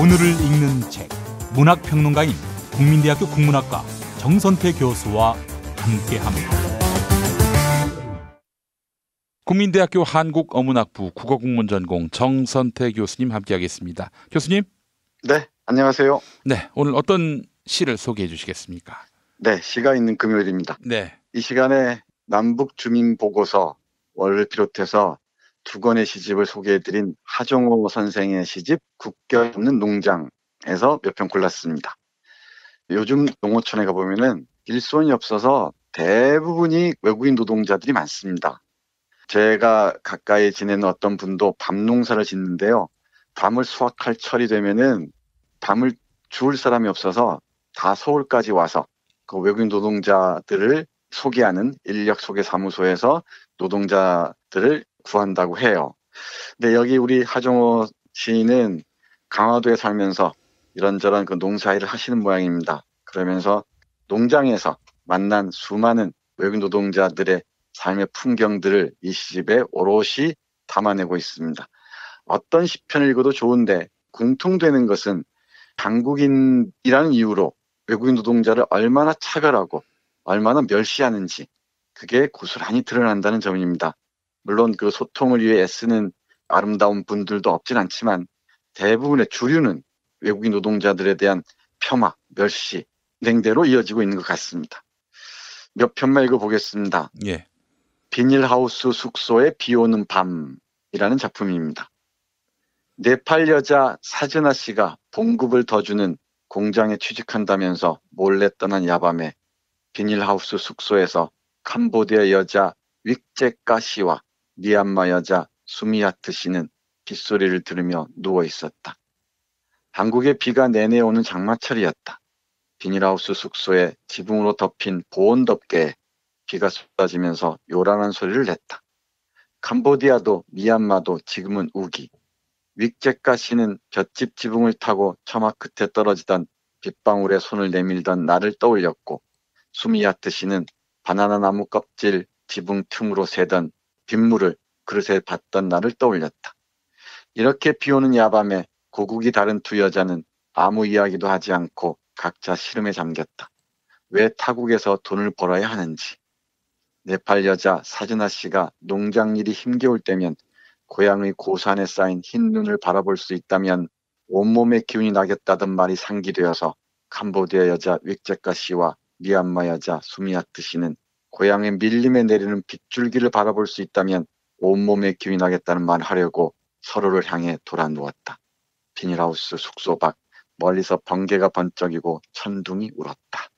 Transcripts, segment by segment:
오늘을 읽는 책, 문학평론가인 국민대학교 국문학과 정선태 교수와 함께합니다. 국민대학교 한국어문학부 국어국문전공 정선태 교수님 함께하겠습니다. 교수님. 네, 안녕하세요. 네, 오늘 어떤 시를 소개해 주시겠습니까? 네, 시가 있는 금요일입니다. 네. 이 시간에 남북주민보고서를 비롯해서 두 권의 시집을 소개해드린 하정우 선생의 시집 국경 없는 농장에서 몇 편 골랐습니다. 요즘 농어촌에 가보면은 일손이 없어서 대부분이 외국인 노동자들이 많습니다. 제가 가까이 지내는 어떤 분도 밤 농사를 짓는데요. 밤을 수확할 철이 되면은 밤을 주울 사람이 없어서 다 서울까지 와서 그 외국인 노동자들을 소개하는 인력 소개 사무소에서 노동자들을 구한다고 해요. 근데 여기 우리 하정우 시인은 강화도에 살면서 이런저런 그 농사일을 하시는 모양입니다. 그러면서 농장에서 만난 수많은 외국인 노동자들의 삶의 풍경들을 이 시집에 오롯이 담아내고 있습니다. 어떤 시편을 읽어도 좋은데 공통되는 것은 한국인이라는 이유로 외국인 노동자를 얼마나 차별하고 얼마나 멸시하는지 그게 고스란히 드러난다는 점입니다. 물론 그 소통을 위해 애쓰는 아름다운 분들도 없진 않지만 대부분의 주류는 외국인 노동자들에 대한 폄하, 멸시, 냉대로 이어지고 있는 것 같습니다. 몇 편만 읽어보겠습니다. 예. 비닐하우스 숙소에 비오는 밤이라는 작품입니다. 네팔 여자 사즈나 씨가 봉급을 더 주는 공장에 취직한다면서 몰래 떠난 야밤에 비닐하우스 숙소에서 캄보디아 여자 윅제까 씨와 미얀마 여자 수미야트 씨는 빗소리를 들으며 누워 있었다. 한국에 비가 내내 오는 장마철이었다. 비닐하우스 숙소에 지붕으로 덮인 보온 덮개에 비가 쏟아지면서 요란한 소리를 냈다. 캄보디아도 미얀마도 지금은 우기. 윅제까 씨는 볏짚 지붕을 타고 처마 끝에 떨어지던 빗방울에 손을 내밀던 나를 떠올렸고 수미야트 씨는 바나나 나무 껍질 지붕 틈으로 새던 빗물을 그릇에 받던 나를 떠올렸다. 이렇게 비오는 야밤에 고국이 다른 두 여자는 아무 이야기도 하지 않고 각자 시름에 잠겼다. 왜 타국에서 돈을 벌어야 하는지. 네팔 여자 사즈나 씨가 농장 일이 힘겨울 때면 고향의 고산에 쌓인 흰 눈을 바라볼 수 있다면 온몸에 기운이 나겠다던 말이 상기되어서 캄보디아 여자 윅제까 씨와 미얀마 여자 수미야트 씨는 고향의 밀림에 내리는 빗줄기를 바라볼 수 있다면 온몸에 기운이 나겠다는 말을 하려고 서로를 향해 돌아 누웠다. 비닐하우스 숙소 밖 멀리서 번개가 번쩍이고 천둥이 울었다.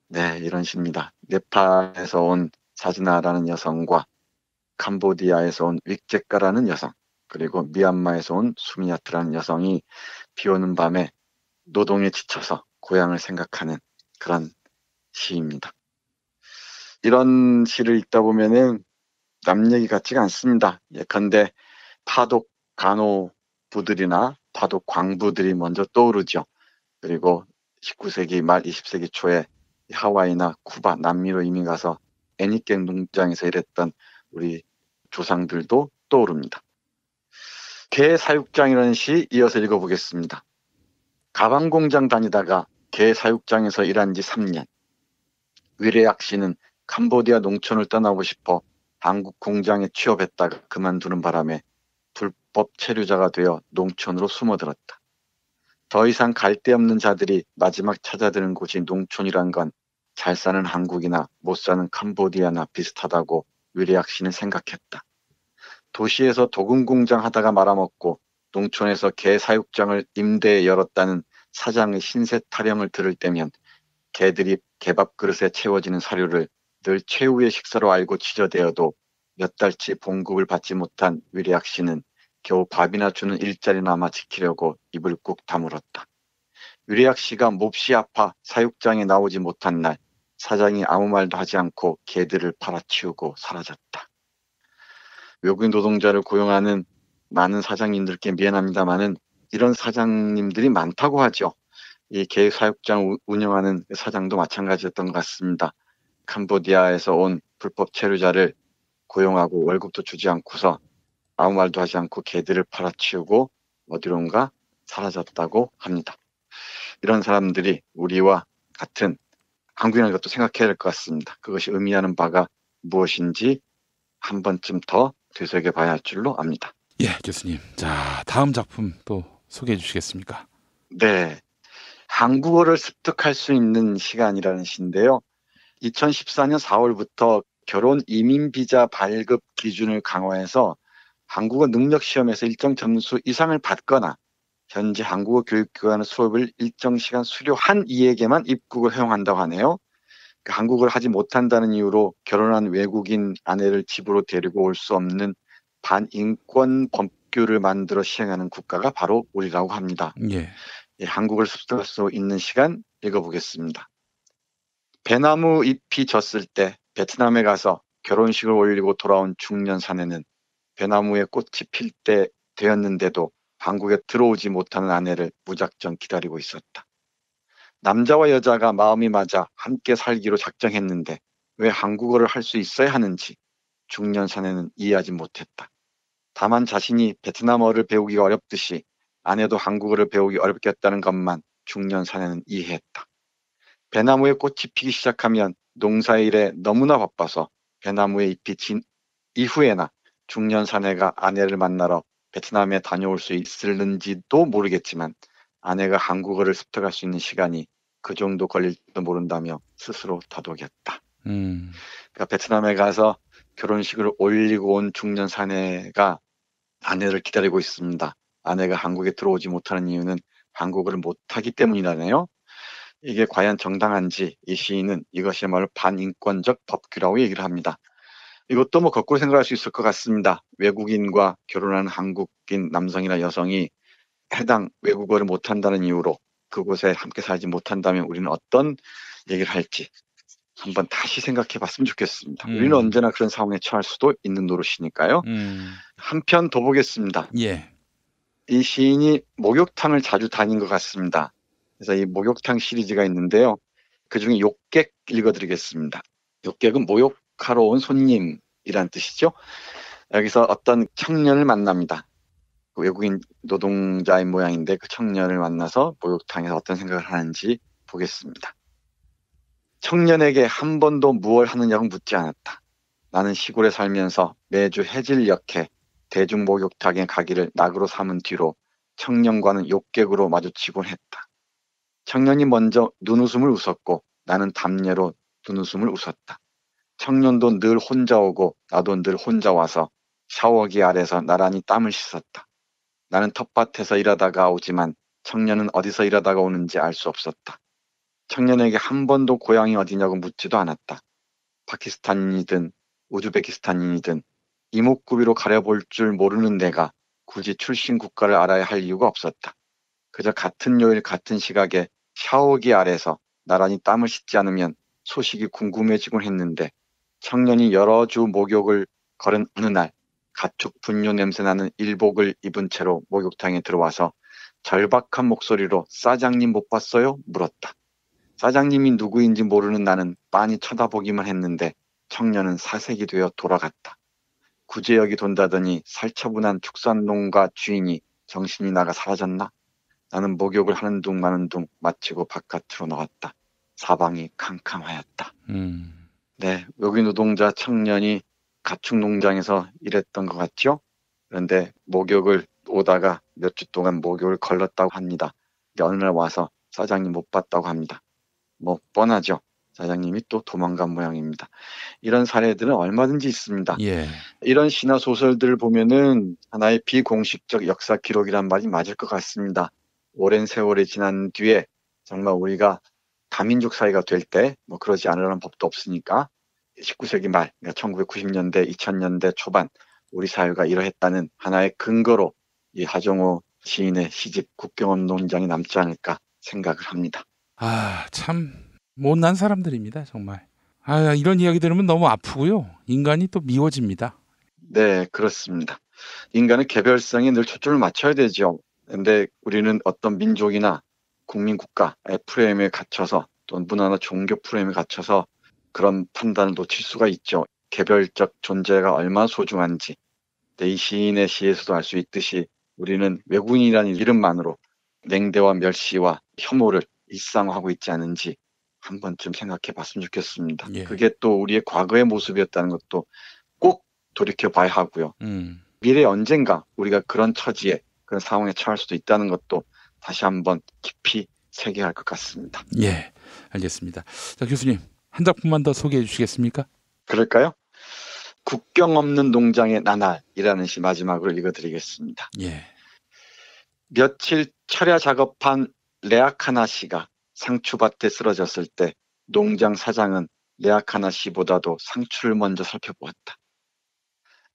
네, 이런 시입니다. 네팔에서 온 사즈나라는 여성과 캄보디아에서 온 윅제까라는 여성, 그리고 미얀마에서 온 수미야트라는 여성이 비오는 밤에 노동에 지쳐서 고향을 생각하는 그런 시입니다. 이런 시를 읽다 보면은 남 얘기 같지가 않습니다. 예컨대 파독 간호부들이나 파독 광부들이 먼저 떠오르죠. 그리고 19세기 말 20세기 초에 하와이나 쿠바, 남미로 이민 가서 애니깽 농장에서 일했던 우리 조상들도 떠오릅니다. 개 사육장이라는 시 이어서 읽어보겠습니다. 가방 공장 다니다가 개 사육장에서 일한 지 3년. 위레약 씨는 캄보디아 농촌을 떠나고 싶어 한국 공장에 취업했다가 그만두는 바람에 불법 체류자가 되어 농촌으로 숨어들었다. 더 이상 갈 데 없는 자들이 마지막 찾아드는 곳이 농촌이란 건 잘 사는 한국이나 못 사는 캄보디아나 비슷하다고 위레약 씨는 생각했다. 도시에서 도금 공장 하다가 말아먹고 농촌에서 개 사육장을 임대에 열었다는 사장의 신세 타령을 들을 때면 개들이 개밥 그릇에 채워지는 사료를 늘 최후의 식사로 알고 지저대어도 몇 달치 봉급을 받지 못한 위레약 씨는 겨우 밥이나 주는 일자리나마 지키려고 입을 꾹 다물었다. 위레약 씨가 몹시 아파 사육장에 나오지 못한 날 사장이 아무 말도 하지 않고 개들을 팔아치우고 사라졌다. 외국인 노동자를 고용하는 많은 사장님들께 미안합니다마는 이런 사장님들이 많다고 하죠. 이 개 사육장 운영하는 사장도 마찬가지였던 것 같습니다. 캄보디아에서 온 불법 체류자를 고용하고 월급도 주지 않고서 아무 말도 하지 않고 개들을 팔아치우고 어디론가 사라졌다고 합니다. 이런 사람들이 우리와 같은 한국인인 것도 생각해야 될 것 같습니다. 그것이 의미하는 바가 무엇인지 한 번쯤 더 되새겨 봐야 할 줄로 압니다. 예, 교수님. 자, 다음 작품 또 소개해 주시겠습니까? 네, 한국어를 습득할 수 있는 시간이라는 시인데요. 2014년 4월부터 결혼 이민 비자 발급 기준을 강화해서 한국어 능력 시험에서 일정 점수 이상을 받거나 현재 한국어 교육기관의 수업을 일정 시간 수료한 이에게만 입국을 허용한다고 하네요. 한국어를 하지 못한다는 이유로 결혼한 외국인 아내를 집으로 데리고 올 수 없는 반인권 법규를 만들어 시행하는 국가가 바로 우리라고 합니다. 예. 한국어를 습득할 수 있는 시간 읽어보겠습니다. 배나무 잎이 졌을 때 베트남에 가서 결혼식을 올리고 돌아온 중년 사내는 배나무에 꽃이 필 때 되었는데도 한국에 들어오지 못하는 아내를 무작정 기다리고 있었다. 남자와 여자가 마음이 맞아 함께 살기로 작정했는데 왜 한국어를 할 수 있어야 하는지 중년 사내는 이해하지 못했다. 다만 자신이 베트남어를 배우기가 어렵듯이 아내도 한국어를 배우기 어렵겠다는 것만 중년 사내는 이해했다. 배나무에 꽃이 피기 시작하면 농사일에 너무나 바빠서 배나무에 잎이 진 이후에나 중년 사내가 아내를 만나러 베트남에 다녀올 수 있을는지도 모르겠지만 아내가 한국어를 습득할 수 있는 시간이 그 정도 걸릴지도 모른다며 스스로 다독였다. 그러니까 베트남에 가서 결혼식을 올리고 온 중년 사내가 아내를 기다리고 있습니다. 아내가 한국에 들어오지 못하는 이유는 한국어를 못하기 때문이라네요. 이게 과연 정당한지 이 시인은 이것이야말로 반인권적 법규라고 얘기를 합니다. 이것도 거꾸로 생각할 수 있을 것 같습니다. 외국인과 결혼한 한국인 남성이나 여성이 해당 외국어를 못한다는 이유로 그곳에 함께 살지 못한다면 우리는 어떤 얘기를 할지 한번 다시 생각해 봤으면 좋겠습니다. 우리는 언제나 그런 상황에 처할 수도 있는 노릇이니까요. 한 편 더 보겠습니다. 예. 이 시인이 목욕탕을 자주 다닌 것 같습니다. 그래서 이 목욕탕 시리즈가 있는데요. 그중에 욕객 읽어드리겠습니다. 욕객은 목욕하러 온 손님이란 뜻이죠. 여기서 어떤 청년을 만납니다. 외국인 노동자인 모양인데 그 청년을 만나서 목욕탕에서 어떤 생각을 하는지 보겠습니다. 청년에게 한 번도 무얼 하느냐고 묻지 않았다. 나는 시골에 살면서 매주 해질녘에 대중 목욕탕에 가기를 낙으로 삼은 뒤로 청년과는 욕객으로 마주치곤 했다. 청년이 먼저 눈웃음을 웃었고 나는 담례로 눈웃음을 웃었다. 청년도 늘 혼자 오고 나도 늘 혼자 와서 샤워기 아래서 나란히 땀을 씻었다. 나는 텃밭에서 일하다가 오지만 청년은 어디서 일하다가 오는지 알 수 없었다. 청년에게 한 번도 고향이 어디냐고 묻지도 않았다. 파키스탄인이든 우즈베키스탄인이든 이목구비로 가려볼 줄 모르는 내가 굳이 출신 국가를 알아야 할 이유가 없었다. 그저 같은 요일 같은 시각에 샤워기 아래서 나란히 땀을 씻지 않으면 소식이 궁금해지곤 했는데 청년이 여러 주 목욕을 걸은 어느 날 가축 분뇨 냄새나는 일복을 입은 채로 목욕탕에 들어와서 절박한 목소리로 사장님 못 봤어요? 물었다. 사장님이 누구인지 모르는 나는 빤히 쳐다보기만 했는데 청년은 사색이 되어 돌아갔다. 구제역이 돈다더니 살처분한 축산농가 주인이 정신이 나가 사라졌나? 나는 목욕을 하는 둥 마는 둥 마치고 바깥으로 나왔다. 사방이 캄캄하였다. 네, 외국인 노동자 청년이 가축 농장에서 일했던 것 같죠? 그런데 목욕을 오다가 몇 주 동안 목욕을 걸렀다고 합니다. 어느 날 와서 사장님 못 봤다고 합니다. 뻔하죠. 사장님이 또 도망간 모양입니다. 이런 사례들은 얼마든지 있습니다. 예. 이런 시나 소설들을 보면은 하나의 비공식적 역사 기록이란 말이 맞을 것 같습니다. 오랜 세월이 지난 뒤에 정말 우리가 다민족 사회가 될 때 그러지 않으라는 법도 없으니까 19세기 말, 1990년대, 2000년대 초반 우리 사회가 이러했다는 하나의 근거로 이 하정우 시인의 시집 국경원 논장이 남지 않을까 생각을 합니다. 참 못난 사람들입니다, 정말. 이런 이야기 들으면 너무 아프고요. 인간이 또 미워집니다. 네, 그렇습니다. 인간은 개별성에 늘 초점을 맞춰야 되죠. 근데 우리는 어떤 민족이나 국민 국가의 프레임에 갇혀서 또 문화나 종교 프레임에 갇혀서 그런 판단을 놓칠 수가 있죠. 개별적 존재가 얼마나 소중한지. 이 시인의 시에서도 알 수 있듯이 우리는 외국인이라는 이름만으로 냉대와 멸시와 혐오를 일상화하고 있지 않은지 한 번쯤 생각해 봤으면 좋겠습니다. 예. 그게 또 우리의 과거의 모습이었다는 것도 꼭 돌이켜 봐야 하고요. 미래에 언젠가 우리가 그런 처지에, 그런 상황에 처할 수도 있다는 것도 다시 한번 깊이 새겨야 할 것 같습니다. 예, 알겠습니다. 자, 교수님, 한 작품만 더 소개해 주시겠습니까? 그럴까요? 국경 없는 농장의 나날이라는 시 마지막으로 읽어드리겠습니다. 예. 며칠 철야 작업한 레아카나 씨가 상추밭에 쓰러졌을 때 농장 사장은 레아카나 씨보다도 상추를 먼저 살펴보았다.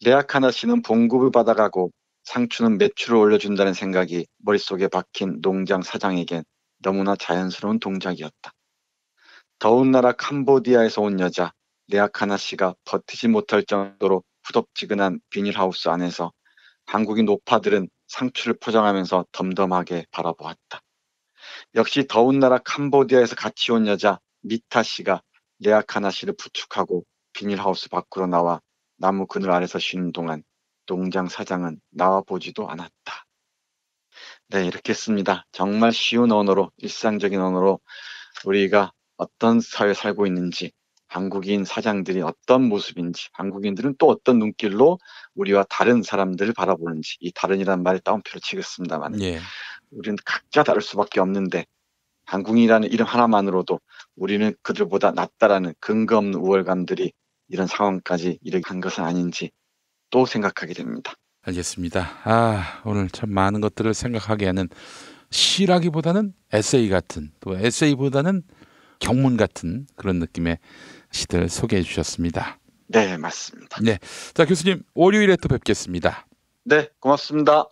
레아카나 씨는 봉급을 받아가고 상추는 매출을 올려준다는 생각이 머릿속에 박힌 농장 사장에겐 너무나 자연스러운 동작이었다. 더운 나라 캄보디아에서 온 여자 레아카나 씨가 버티지 못할 정도로 후덥지근한 비닐하우스 안에서 한국인 노파들은 상추를 포장하면서 덤덤하게 바라보았다. 역시 더운 나라 캄보디아에서 같이 온 여자 미타 씨가 레아카나 씨를 부축하고 비닐하우스 밖으로 나와 나무 그늘 아래서 쉬는 동안 농장 사장은 나와보지도 않았다. 네, 이렇게 씁니다. 정말 쉬운 언어로, 일상적인 언어로 우리가 어떤 사회에 살고 있는지, 한국인 사장들이 어떤 모습인지, 한국인들은 또 어떤 눈길로 우리와 다른 사람들을 바라보는지, 이 다른이라는 말에 따옴표를 치겠습니다만 예. 우리는 각자 다를 수밖에 없는데 한국인이라는 이름 하나만으로도 우리는 그들보다 낫다라는 근거 없는 우월감들이 이런 상황까지 이르게 한 것은 아닌지 또 생각하게 됩니다. 알겠습니다. 오늘 참 많은 것들을 생각하게 하는 시라기보다는 에세이 같은, 또 에세이보다는 경문 같은 그런 느낌의 시들 소개해 주셨습니다. 네, 맞습니다. 네, 자 교수님, 월요일에 또 뵙겠습니다. 네, 고맙습니다.